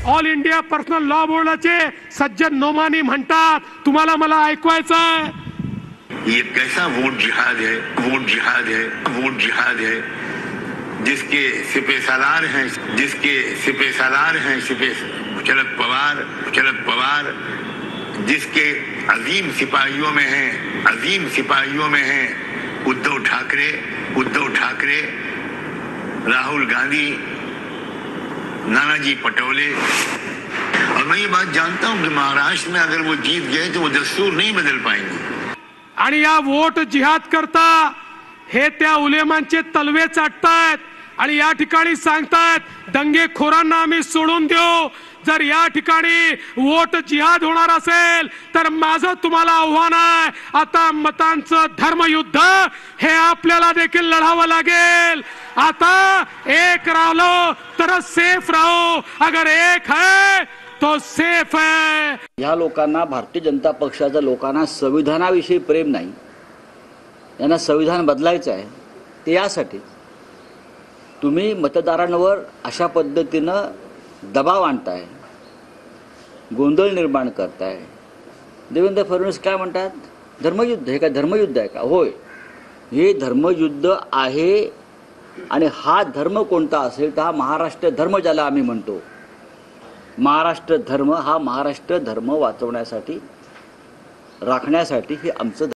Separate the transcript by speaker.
Speaker 1: All India personal law बोर्डाचे सज्जन नोमानी म्हणतात, तुम्हाला मला ऐकवायचं आहे।
Speaker 2: ये कैसा वोट जिहाद है, वोट जिहाद है, वोट जिहाद है, जिसके सिपे सालार हैं, जिसके सिपे सालार हैं शरद पवार, जिसके अजीम सिपाहियों में हैं, अजीम सिपाहियों में हैं उद्धव ठाकरे, राहुल गांधी, नानाजी पटोले। और मैं ये बात जानता हूं कि महाराष्ट्र में अगर वो जीत गए तो वो दस्तूर नहीं बदल पाएंगे।
Speaker 1: आणि या वोट जिहाद करता हे त्या उलेमांचे तलवे चाटतायत आणि या ठिकाणी सांगतायत दंगेखोरांना आम्ही सोडून देऊ। जर या ठिकाणी वोट जिहाद होणार असेल तर माझं तुम्हाला आव्हान आहे, आता मतांचं धर्मयुद्ध हे आपल्याला देखील लढावं लागेल। आता एक राहिलो तर सेफ राहो, अगर एक है तो सेफ है।
Speaker 3: या लोकांना, भारतीय जनता पक्षाच्या लोकांना संविधानाविषयी प्रेम नाही, यांना संविधान बदलायचं आहे। ते यासाठी तुम्ही मतदारांवर अशा पद्धतीनं दबाव आणताय, गोंधळ निर्माण करताय। देवेंद्र फडणवीस काय म्हणतात, धर्मयुद्ध हे काय धर्मयुद्ध आहे का? होय, हे धर्मयुद्ध आहे। आणि हा धर्म कोणता असेल तर हा महाराष्ट्र धर्म ज्याला आम्ही म्हणतो, महाराष्ट्र धर्म, हा महाराष्ट्र धर्म वाचवण्यासाठी, राखण्यासाठी हे आमचं